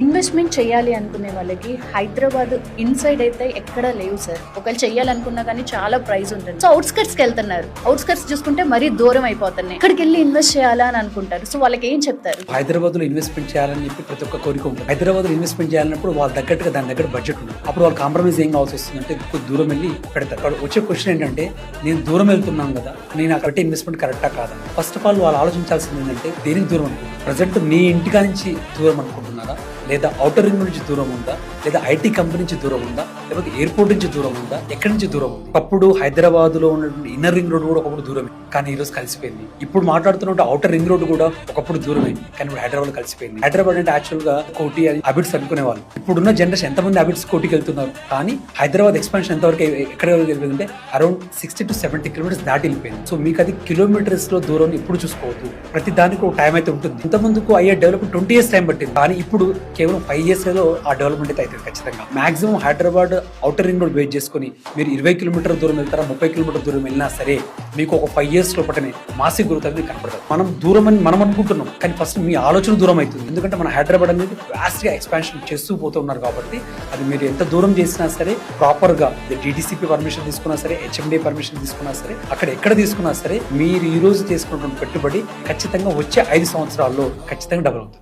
Investment చేయాలి అనుకునే వాళ్ళకి హైదరాబాద్ ఇన్‌సైడ్ అయితే ఎక్కడ లేవు సార్. ఒకవేళ చేయాలనుకున్నా గానీ చాలా ప్రైస్ ఉంటుంది. సో ఔట్‌స్కర్ట్స్‌కెళ్తున్నారు. ఔట్‌స్కర్ట్స్ చూసుకుంటే మరీ దూరం అయిపోతున్నాయి. ఇక్కడికెళ్ళి ఇన్వెస్ట్ చేయాలా అని అనుకుంటారు. సో వాళ్ళకి ఏం చెప్తారు? హైదరాబాద్‌లో ఇన్వెస్ట్‌మెంట్ చేయాలని చెప్పి ప్రతి ఒక్క కోరిక ఉంటుంది. హైదరాబాద్‌లో ఇన్వెస్ట్‌మెంట్ చేయాలన్నప్పుడు వాళ్ళ తగ్గట్టుగా దాని దగ్గర బడ్జెట్ ఉండదు. అప్పుడు వాళ్ళు కాంప్రమైజ్ ఏం కావాల్సి వస్తుందంటే కొద్ది దూరం వెళ్ళి పెడతారు. అక్కడ వచ్చే క్వశ్చన్ ఏంటంటే నేను దూరం వెళ్తున్నాను కదా, నేను అక్కడ పెట్టే ఇన్వెస్ట్మెంట్ కరెక్టా కాదా? ఫస్ట్ ఆఫ్ ఆల్ వాళ్ళు ఆలోచించాల్సింది ఏంటంటే దేనికి దూరం అనుకుంటున్నారు. ప్రజెంట్ నీ ఇంటికా నుంచి దూరం అనుకుంటున్నారా, లేదా ఔటర్ రింగ్ నుంచి దూరం ఉందా, లేదా ఐటీ కంపెనీ నుంచి దూరం ఉందా, లేకపోతే ఎయిర్పోర్ట్ నుంచి దూరం ఉందా, ఎక్కడి నుంచి దూరం ఉంది? ఒకప్పుడు హైదరాబాద్ లో ఉన్నటువంటి ఇన్నర్ రింగ్ రోడ్ కూడా ఒకప్పుడు దూరమే, కానీ ఈ రోజు కలిసిపోయింది. ఇప్పుడు మాట్లాడుతున్న ఔటర్ రింగ్ రోడ్ కూడా ఒకప్పుడు దూరమే, కానీ ఇప్పుడు హైదరాబాద్ కలిసిపోయింది. హైదరాబాద్ అంటే యాక్చువల్ గా కోటి అబిట్స్ అనుకునే వాళ్ళు. ఇప్పుడున్న జనరేషన్ ఎంతమంది అబిట్స్ కోటికి వెళ్తున్నారు, కానీ హైదరాబాద్ ఎక్స్పాన్షన్ ఎంతవరకు ఎక్కడ వెళ్ళిపోయిందంటే అరౌండ్ 60 to 70 కిలోమీటర్స్ దాటి వెళ్ళిపోయింది. సో మీకు అది కిలోమీటర్స్ లో దూరం ఎప్పుడు చూసుకోవద్దు. ప్రతి దానికి ఒక టైం అయితే ఉంటుంది. ఇంత ముందుకు అయ్యే డెవలప్మెంట్ 20 years టైం పట్టింది, కానీ ఇప్పుడు కేవలం 5 years లో ఆ డెవలప్మెంట్ అయితే అవుతుంది ఖచ్చితంగా. Maximum Hyderabad outer ring road wait చేసుకుని మీరు 20 కిలోమీటర్ దూరం వెళ్తారా, 30 కిలోమీటర్ దూరం వెళ్ళినా సరే మీకు ఒక 5 years లోపటనే మాసిక్ గ్రోత్ అనేది కనపడదు. మనం దూరం అని మనం అనుకుంటున్నాం, కానీ ఫస్ట్ మీ ఆలోచన దూరం అవుతుంది. ఎందుకంటే మన హైదరాబాద్ అనేది వాస్ట్ గా ఎక్స్పాన్షన్ చేస్తూ పోతున్నారు కాబట్టి అది మీరు ఎంత దూరం చేసినా సరే ప్రాపర్ గా డిటిసిపి పర్మిషన్ తీసుకున్నా సరే, హెచ్ఎండి పర్మిషన్ తీసుకున్నా సరే, అక్కడ ఎక్కడ తీసుకున్నా సరే మీరు ఈ రోజు తీసుకున్నటువంటి పెట్టుబడి ఖచ్చితంగా వచ్చే 5 సంవత్సరాల్లో ఖచ్చితంగా డబుల్ అవుతుంది.